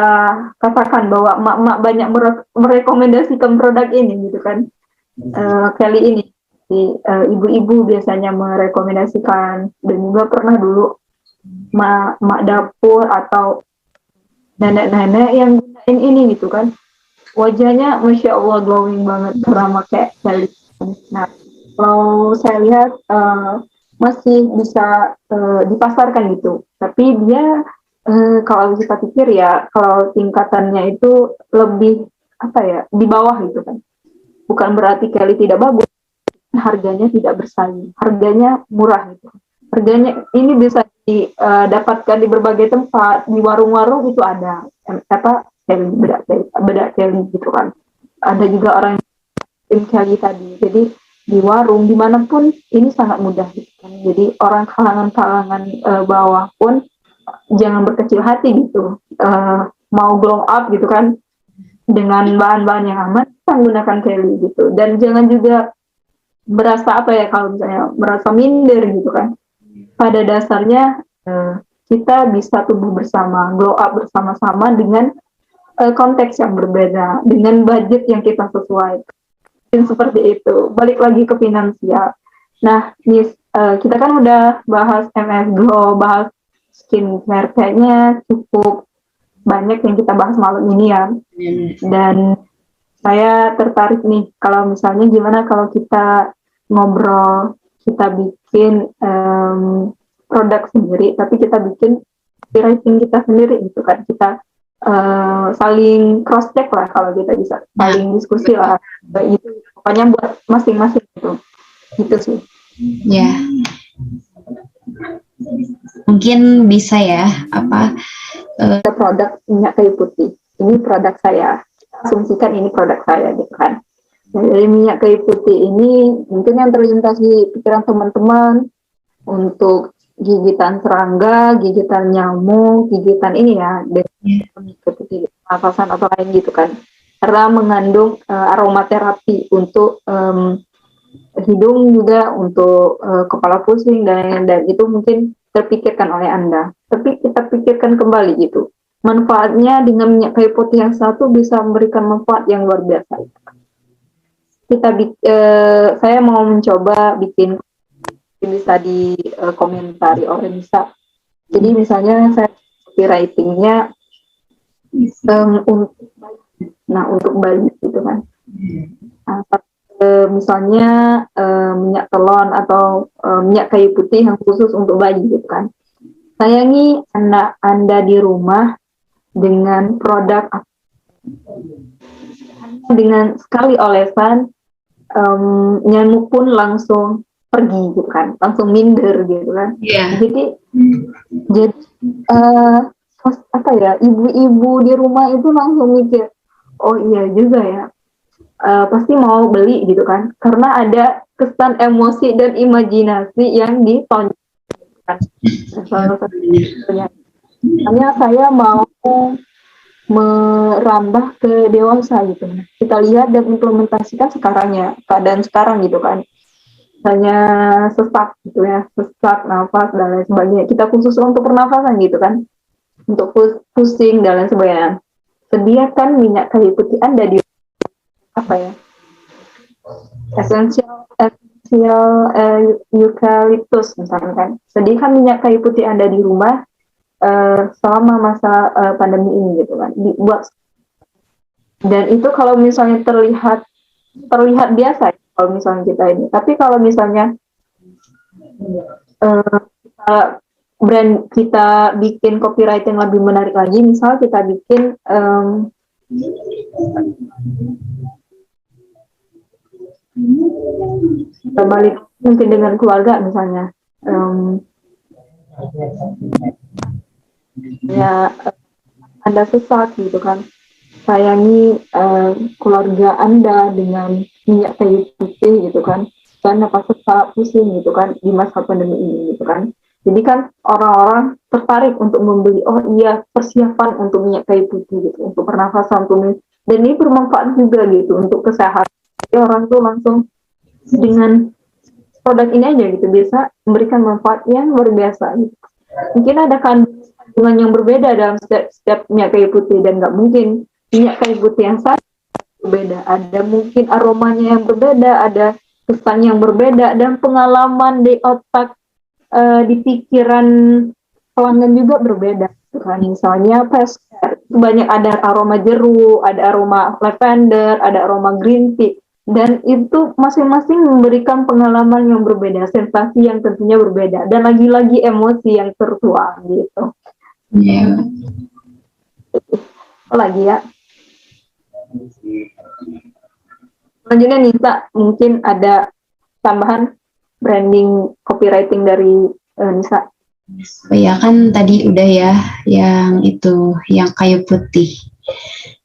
katakan bahwa emak-emak banyak merekomendasikan produk ini gitu kan. Kali ini ibu-ibu biasanya merekomendasikan, dan juga pernah dulu mak dapur atau nenek-nenek yang gunain ini gitu kan, wajahnya masya Allah glowing banget karena pakai Kelly. Nah, kalau saya lihat masih bisa dipasarkan gitu, tapi dia kalau kita pikir ya, kalau tingkatannya itu lebih apa ya, di bawah gitu kan. Bukan berarti Kelly tidak bagus, harganya tidak bersaing, harganya murah gitu. Harganya ini bisa didapatkan di berbagai tempat, di warung-warung itu ada apa Kelly, bedak Kelly gitu kan. Ada juga orang yang Kelly tadi. Jadi di warung dimanapun ini sangat mudah gitu kan. Jadi orang kalangan-kalangan bawah pun jangan berkecil hati gitu. Mau glow up gitu kan, dengan bahan-bahan yang aman, kita menggunakan Kelly gitu. Dan jangan juga merasa apa ya, kalau misalnya merasa minder gitu kan. Pada dasarnya kita bisa tumbuh bersama, glow up bersama-sama dengan konteks yang berbeda, dengan budget yang kita sesuai. Dan seperti itu. Balik lagi ke finansial. Nah, kita kan udah bahas MS Glow, bahas skincare, kayaknya cukup banyak yang kita bahas malam ini ya. Dan saya tertarik nih, kalau misalnya gimana kalau kita ngobrol, kita bikin produk sendiri, tapi kita bikin copywriting kita sendiri gitu kan. Kita saling cross check lah, kalau kita bisa saling diskusi lah. Itu pokoknya buat masing-masing gitu sih.
Ya, mungkin bisa ya apa
Produk minyak kayu putih, ini produk saya, asumsikan ini produk saya gitu kan. Nah, dari minyak kayu putih ini mungkin yang terlintas di pikiran teman-teman untuk gigitan serangga, gigitan nyamuk, gigitan ini ya, seperti napasan atau lain gitu kan, karena mengandung aromaterapi untuk hidung juga, untuk kepala pusing dan itu mungkin terpikirkan oleh Anda. Tapi kita pikirkan kembali gitu, manfaatnya dengan minyak kayu putih yang satu bisa memberikan manfaat yang luar biasa. Saya mau mencoba bikin, bisa dikomentari oleh Nisa. Jadi misalnya saya copywritingnya untuk bayi gitu kan. Nah, misalnya minyak telon atau minyak kayu putih yang khusus untuk bayi gitu kan. Sayangi anak Anda di rumah dengan produk dengan sekali olesan, nyamuk pun langsung pergi gitu kan, langsung minder gitu kan.
Yeah.
Jadi apa ya, ibu-ibu di rumah itu langsung mikir, oh iya juga ya, pasti mau beli gitu kan, karena ada kesan emosi dan imajinasi yang ditonjolkan. Hanya saya mau merambah ke dewasa gitu. Kita lihat dan implementasikan sekarang ya, keadaan sekarang gitu kan. hanya sesak gitu ya, sesak nafas dan lain sebagainya. Kita khusus untuk pernafasan gitu kan, untuk pusing dan lain sebagainya. Sediakan minyak kayu putih Anda di apa ya, esensial eukaliptus misalkan kan. Sediakan minyak kayu putih Anda di rumah selama masa pandemi ini gitu kan. Dibuat, dan itu kalau misalnya terlihat biasa ya, kalau misalnya kita ini. Tapi kalau misalnya kita kita bikin copywriting lebih menarik lagi, misal kita bikin balik mungkin dengan keluarga misalnya, ya Anda sesak gitu kan, sayangi keluarga Anda dengan minyak kayu putih gitu kan, karena pas sesak pusing gitu kan di masa pandemi ini gitu kan. Jadi kan orang-orang tertarik untuk membeli, oh iya, persiapan untuk minyak kayu putih gitu, untuk pernafasan, dan ini bermanfaat juga gitu untuk kesehatan. Jadi orang tuh langsung dengan produk ini aja gitu bisa memberikan manfaat yang luar biasa gitu. Mungkin ada kandungan yang berbeda dalam setiap minyak kayu putih, dan nggak mungkin minyak kayu putih yang sama berbeda. Ada mungkin aromanya yang berbeda, ada kesan yang berbeda, dan pengalaman di otak, di pikiran pelanggan juga berbeda. Kan misalnya banyak ada aroma jeruk, ada aroma lavender, ada aroma green tea, dan itu masing-masing memberikan pengalaman yang berbeda, sensasi yang tentunya berbeda, dan lagi-lagi emosi yang tertuang gitu.
Yeah.
Lagi ya. Selanjutnya Nisa, mungkin ada tambahan branding copywriting dari Nisa.
Oh ya, kan tadi udah ya yang itu, yang kayu putih.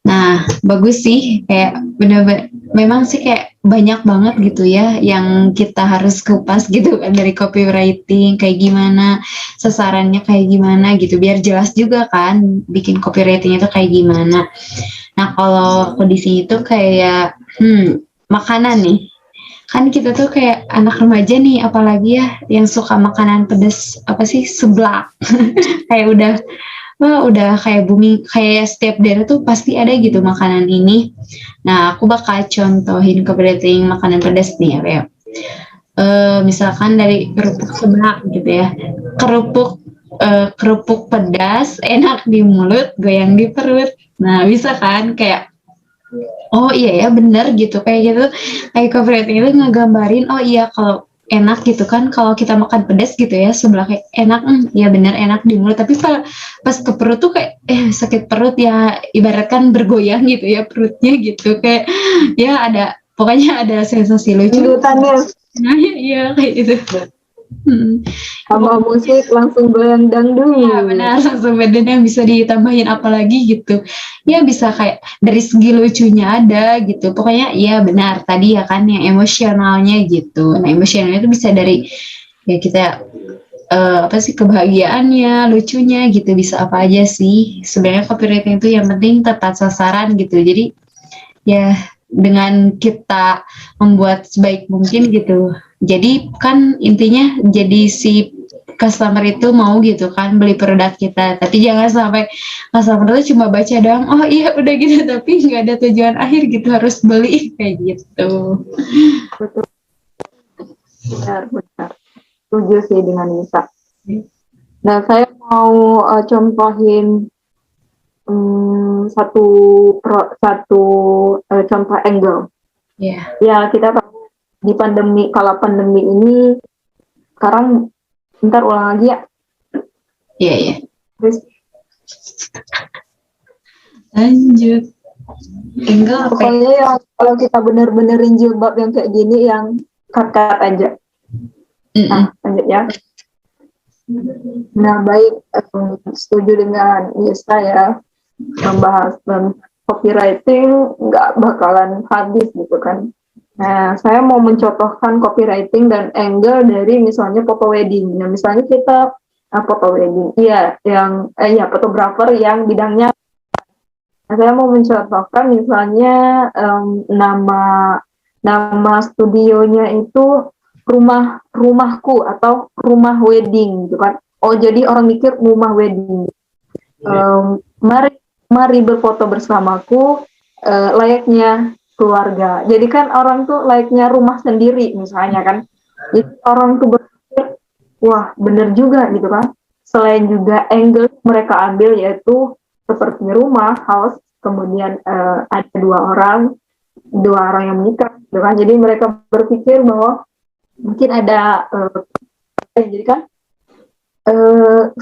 Nah, bagus sih, kayak bener-bener memang sih kayak banyak banget gitu ya yang kita harus kupas gitu kan, dari copywriting kayak gimana, sasarannya kayak gimana gitu, biar jelas juga kan bikin copywriting itu kayak gimana. Nah, kalau aku di sini tuh kayak makanan nih. Kan kita tuh kayak anak remaja nih, apalagi ya yang suka makanan pedas, apa sih, seblak. Kayak udah kayak booming, kayak setiap daerah tuh pasti ada gitu makanan ini. Nah, aku bakal contohin copywriting makanan pedas nih ya, kayak misalkan dari kerupuk seblak gitu ya. Kerupuk pedas, enak di mulut, goyang di perut. Nah, bisa kan kayak, oh iya ya, bener gitu, kayak gitu, kayak copywriting itu ngegambarin, oh iya kalau enak gitu kan, kalau kita makan pedas gitu ya, sebelah kayak enak, ya bener enak di mulut, tapi pas ke perut tuh kayak sakit perut ya, ibaratkan bergoyang gitu ya perutnya gitu, kayak ya ada, pokoknya ada sensasi lucu. Nah, iya kayak gitu.
Sama musik langsung goyang dangdut.
Iya benar, langsung badannya bisa ditambahin apa lagi gitu. Ya bisa kayak dari segi lucunya ada gitu. Pokoknya iya benar tadi ya kan, yang emosionalnya gitu. Nah, emosionalnya itu bisa dari ya kita apa sih, kebahagiaannya, lucunya gitu, bisa apa aja sih. Sebenarnya copywriting itu yang penting tepat sasaran gitu. Jadi ya dengan kita membuat sebaik mungkin gitu. Jadi kan intinya jadi si customer itu mau gitu kan beli produk kita, tapi jangan sampai customer itu cuma baca doang, oh iya udah gitu, tapi nggak ada tujuan akhir gitu, harus beli kayak gitu.
Betul, benar. Setuju sih dengan Nisa. Nah, saya mau contohin satu contoh angle.
Yeah.
Ya, kita tahu di pandemi, kala pandemi ini sekarang, bentar ulang lagi ya.
Iya, iya.
Terus
lanjut. Enggak,
pokoknya yang kalau kita bener-benerin jilbab yang kayak gini, yang cut aja. Nah, lanjut ya. Nah, baik, setuju dengan Nisa ya, membahas copywriting nggak bakalan habis gitu kan. Nah, saya mau mencontohkan copywriting dan angle dari misalnya foto wedding. Nah, misalnya kita foto wedding, iya, yang fotografer yang bidangnya. Nah, saya mau mencontohkan misalnya nama studionya itu rumahku atau rumah wedding gitu kan. Oh jadi orang mikir rumah wedding. Mari mari berfoto bersamaku layaknya keluarga. Jadi kan orang tuh layaknya rumah sendiri misalnya kan. Jadi orang tuh berpikir wah bener juga gitu kan. Selain juga angle mereka ambil yaitu seperti rumah, house, kemudian ada dua orang yang menikah gitu kan. Jadi mereka berpikir bahwa mungkin ada jadi kan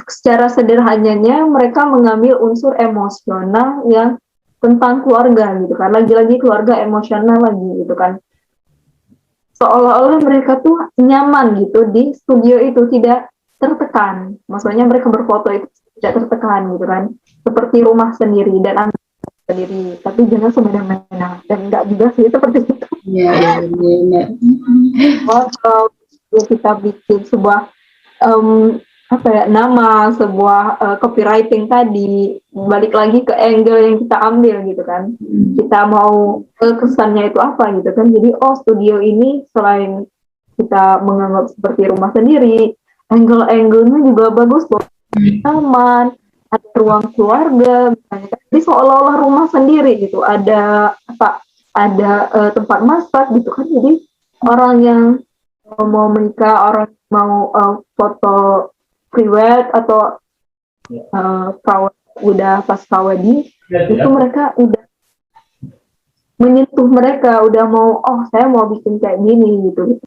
secara sederhananya mereka mengambil unsur emosional yang tentang keluarga gitu kan, lagi-lagi keluarga emosional lagi gitu kan, seolah-olah mereka tuh nyaman gitu di studio itu, tidak tertekan, maksudnya mereka berfoto itu tidak tertekan gitu kan, seperti rumah sendiri dan anak sendiri, tapi jangan semena-mena dan enggak juga sih seperti itu.
Iya.
Kalau kita bikin sebuah nama sebuah copywriting tadi, balik lagi ke angle yang kita ambil gitu kan, kita mau kesannya itu apa gitu kan. Jadi studio ini selain kita menganggap seperti rumah sendiri, angle-angle-nya juga bagus loh, nyaman, ada ruang keluarga misalnya. Jadi seolah-olah rumah sendiri gitu, ada tempat masak gitu kan. Jadi orang yang mau menikah, orang mau foto prewed atau udah pas wedding itu mereka udah menyentuh, mereka udah mau saya mau bikin kayak gini gitu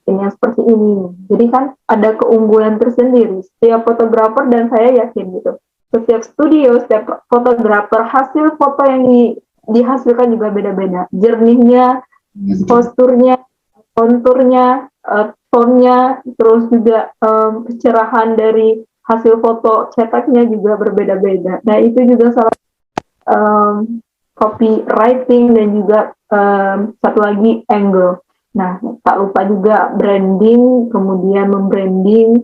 ini seperti ini. Jadi kan ada keunggulan tersendiri setiap fotografer, dan saya yakin gitu setiap studio, setiap fotografer, hasil foto yang dihasilkan juga beda-beda, jernihnya, posturnya, konturnya, tonnya, terus juga kecerahan dari hasil foto cetaknya juga berbeda-beda. Nah itu juga salah copywriting, dan juga satu lagi angle. Nah tak lupa juga branding, kemudian membranding,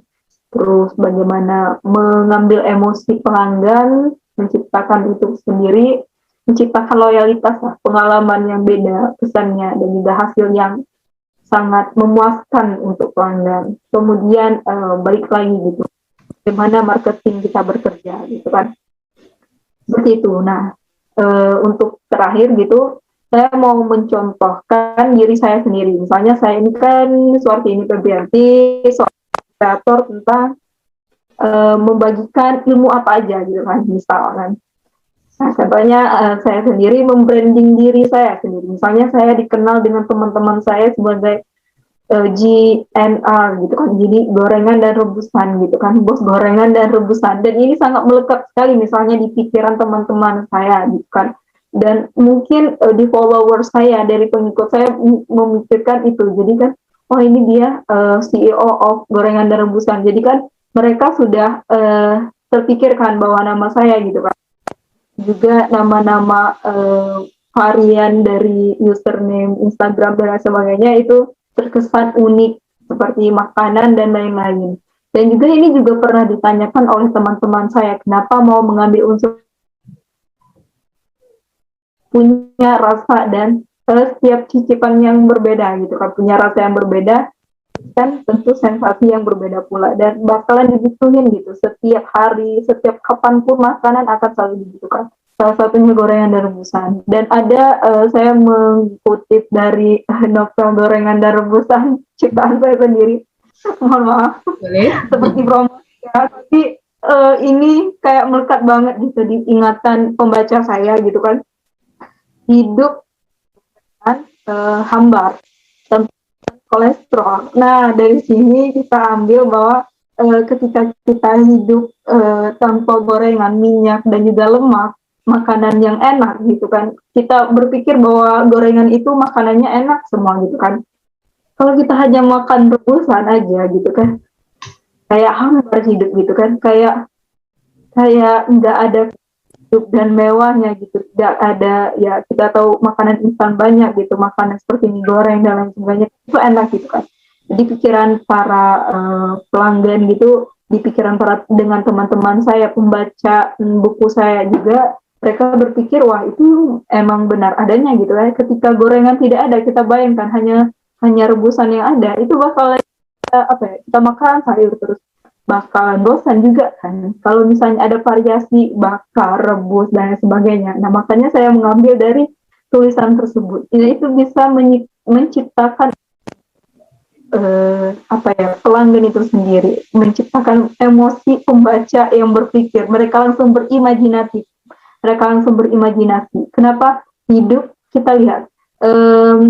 terus bagaimana mengambil emosi pelanggan, menciptakan itu sendiri, menciptakan loyalitas, pengalaman yang beda, pesannya, dan juga hasil yang sangat memuaskan untuk pelanggan. Kemudian balik lagi gitu, bagaimana marketing kita bekerja gitu kan, seperti itu. Nah untuk terakhir gitu, saya mau mencontohkan diri saya sendiri. Misalnya saya ini kan Suartini Febrianti, seorang kreator tentang membagikan ilmu apa aja gitu kan, misalkan. Nah, contohnya saya sendiri membranding diri saya sendiri. Misalnya saya dikenal dengan teman-teman saya sebagai GNR gitu kan, jadi gorengan dan rebusan gitu kan, bos gorengan dan rebusan. Dan ini sangat melekat sekali misalnya di pikiran teman-teman saya gitu kan. Dan mungkin di follower saya, dari pengikut saya memikirkan itu. Jadi kan, oh ini dia CEO of gorengan dan rebusan. Jadi kan mereka sudah terpikirkan bahwa nama saya gitu kan. Juga nama-nama varian dari username Instagram dan lain sebagainya itu terkesan unik, seperti makanan dan lain-lain. Dan juga ini juga pernah ditanyakan oleh teman-teman saya, kenapa mau mengambil unsur punya rasa dan setiap cicipan yang berbeda gitu kan, punya rasa yang berbeda dan tentu sensasi yang berbeda pula, dan bakalan dibutuhin gitu setiap hari, setiap kapanpun makanan akan selalu dibutuhkan. Salah satunya gorengan dan rebusan. Dan ada saya mengutip dari novel Gorengan dan Rebusan ciptaan saya sendiri. Mohon maaf.
Boleh.
Seperti promosi ya, tapi ini kayak melekat banget gitu di ingatan pembaca saya gitu kan. Hidup kan hambar tanpa kolesterol. Nah dari sini kita ambil bahwa ketika kita hidup tanpa gorengan, minyak, dan juga lemak, makanan yang enak gitu kan, kita berpikir bahwa gorengan itu makanannya enak semua gitu kan. Kalau kita hanya makan rebusan aja gitu kan, kayak hambar hidup gitu kan, kayak nggak ada hidup dan mewahnya gitu, tidak ada, ya kita tahu makanan instan banyak gitu, makanan seperti mie goreng dan lain sebagainya itu enak gitu kan. Jadi pikiran para pelanggan gitu, di pikiran para dengan teman-teman saya pembaca buku saya juga, mereka berpikir wah itu emang benar adanya gitu ya. Ketika gorengan tidak ada, kita bayangkan hanya hanya rebusan yang ada, itu bakal kita makan sayur terus bakalan bosan juga kan. Kalau misalnya ada variasi bakar, rebus dan sebagainya. Nah, makanya saya mengambil dari tulisan tersebut. Itu bisa menciptakan pelanggan itu sendiri, menciptakan emosi pembaca yang berpikir. Mereka langsung berimajinasi. Kenapa hidup? Kita lihat.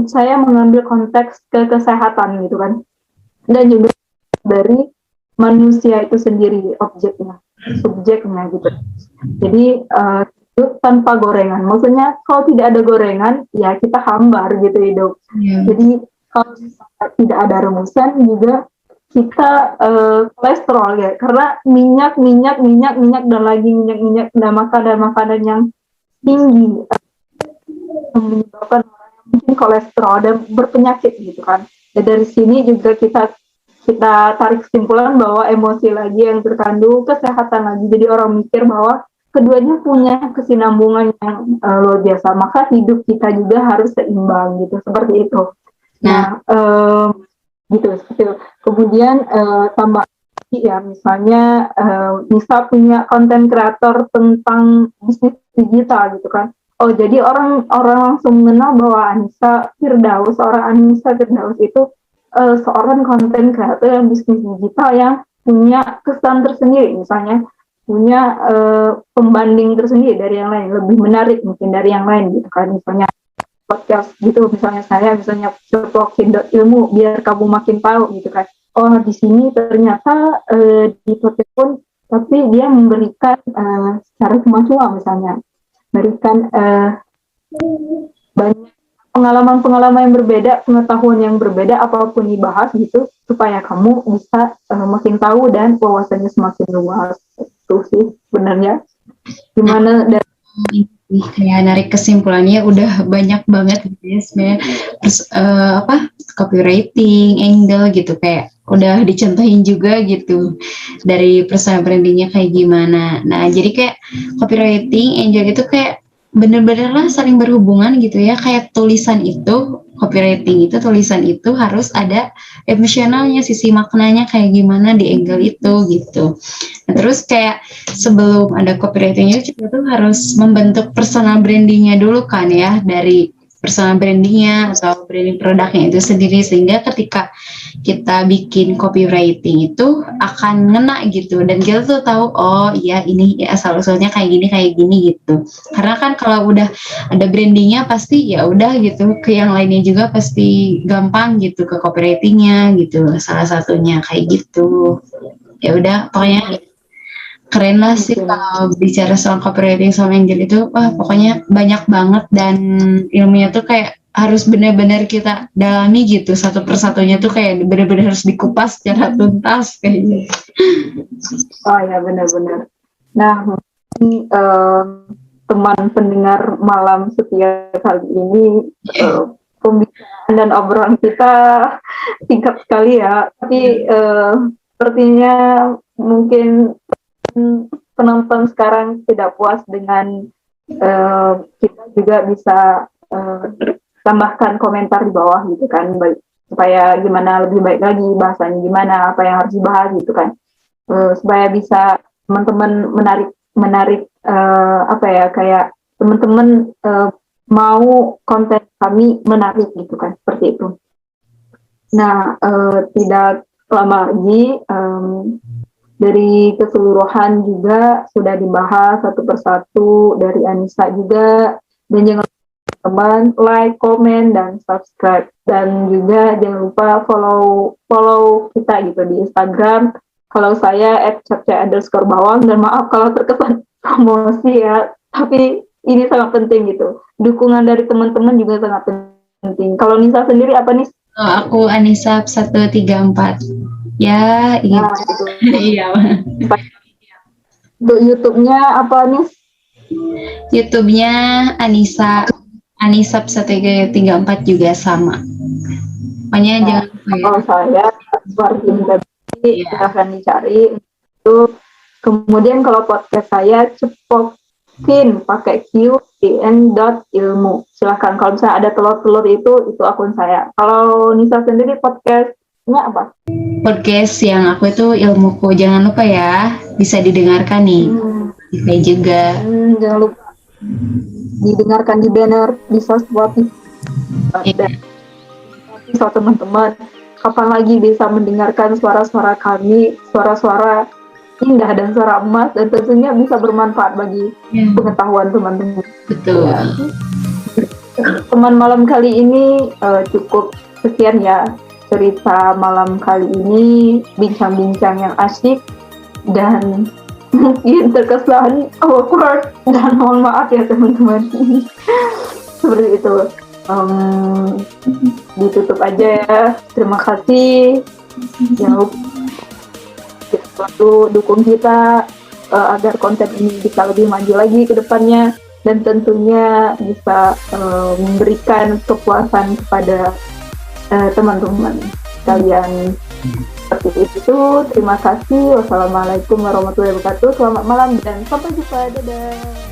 Saya mengambil konteks kesehatan gitu kan, dan juga dari manusia itu sendiri, subjeknya gitu. Jadi itu tanpa gorengan. Maksudnya kalau tidak ada gorengan, ya kita hambar gitu hidup.
Yeah.
Jadi kalau tidak ada rebusan juga kita kolesterol ya, karena minyak dan lagi minyak dan makanan yang tinggi yang menyebabkan orang yang mungkin kolesterol dan berpenyakit gitu kan. Dan dari sini juga kita tarik kesimpulan bahwa emosi lagi yang terkandung kesehatan lagi. Jadi orang mikir bahwa keduanya punya kesinambungan yang luar biasa. Maka hidup kita juga harus seimbang gitu, seperti itu. Nah, gitu. Kemudian tambah ya, misalnya Nisa punya konten kreator tentang bisnis digital gitu kan. Oh, jadi orang langsung mengenal bahwa Anissa Firdaus itu seorang konten kreator yang bisnis digital yang punya kesan tersendiri, misalnya punya pembanding tersendiri dari yang lain, lebih menarik mungkin dari yang lain gitu kan. Misalnya podcast gitu, misalnya saya ceplokin.ilmu biar kamu makin tahu gitu kan. Oh, di sini ternyata di podcast pun tapi dia memberikan secara cuma-cuma, misalnya berikan banyak pengalaman yang berbeda, pengetahuan yang berbeda, apapun dibahas gitu, supaya kamu bisa makin tahu dan wawasannya semakin luas. Itu sih sebenarnya. Gimana dari
kayak narik kesimpulannya udah banyak banget gitu ya sebenarnya, copywriting, angle gitu, kayak udah dicontohin juga gitu dari personal brandingnya kayak gimana. Nah, jadi kayak copywriting, angle itu kayak bener-bener lah saling berhubungan gitu ya, kayak tulisan itu, copywriting itu, tulisan itu harus ada emosionalnya, sisi maknanya kayak gimana di angle itu gitu. Nah, terus kayak sebelum ada copywritingnya kita tuh harus membentuk personal brandingnya dulu kan ya, dari personal brandingnya atau branding produknya itu sendiri, sehingga ketika kita bikin copywriting itu akan ngena gitu, dan kita tuh tahu oh iya ini ya asal usulnya kayak gini gitu. Karena kan kalau udah ada brandingnya pasti ya udah gitu, ke yang lainnya juga pasti gampang gitu, ke copywritingnya gitu salah satunya kayak gitu. Ya udah pokoknya keren lah sih kalau bicara soal copywriting sama Angel itu. Wah, pokoknya banyak banget, dan ilmunya tuh kayak harus benar-benar kita dalami gitu, satu persatunya tuh kayak benar-benar harus dikupas secara tuntas kayaknya.
Oh ya, benar-benar. Nah, mungkin teman pendengar malam setia kali ini, pembicaraan dan obrolan kita singkat sekali ya, tapi sepertinya mungkin penonton sekarang tidak puas dengan kita juga bisa tambahkan komentar di bawah gitu kan, supaya gimana lebih baik lagi bahasanya, gimana apa yang harus dibahas gitu kan, supaya bisa teman-teman menarik kayak teman-teman mau konten kami menarik gitu kan, seperti itu. Nah, tidak lama lagi dari keseluruhan juga sudah dibahas satu persatu dari Anissa juga, dan jangan lupa teman like, komen, dan subscribe, dan juga jangan lupa follow kita gitu di Instagram. Kalau saya @capce_bawang, dan maaf kalau terkesan promosi ya, tapi ini sangat penting gitu. Dukungan dari teman-teman juga sangat penting. Kalau Nisa sendiri apa nih?
Aku Anissa 134. Ya, gitu.
Nah, itu.
Iya.
Untuk YouTube-nya apa nih?
YouTube-nya Anissa 134 juga sama. Pokoknya jangan lupa ya.
Kalau saya Wardim silahkan dicari itu. Kemudian kalau podcast saya Fin pakai QIN.ilmu. Silahkan kalau misalnya ada telur-telur itu akun saya. Kalau Nisa sendiri podcastnya apa?
Podcast yang aku itu ilmuku. Jangan lupa ya, bisa didengarkan nih. Bisa juga.
Jangan lupa didengarkan di banner, bisa Spotify. Dan so, teman-teman, kapan lagi bisa mendengarkan suara-suara kami, suara-suara indah dan suara emas, dan tentunya bisa bermanfaat bagi pengetahuan teman-teman.
Betul.
Ya. Teman malam kali ini cukup sekian ya cerita malam kali ini, bincang-bincang yang asyik dan mungkin terkesan awkward, dan mohon maaf ya teman-teman. Seperti itu. Ditutup aja ya. Terima kasih. Jangan lupa selalu dukung kita agar konten ini bisa lebih maju lagi ke depannya, dan tentunya bisa memberikan kepuasan kepada teman-teman kalian. Seperti itu. Terima kasih. Wassalamualaikum warahmatullahi wabarakatuh. Selamat malam dan sampai jumpa. Dadah.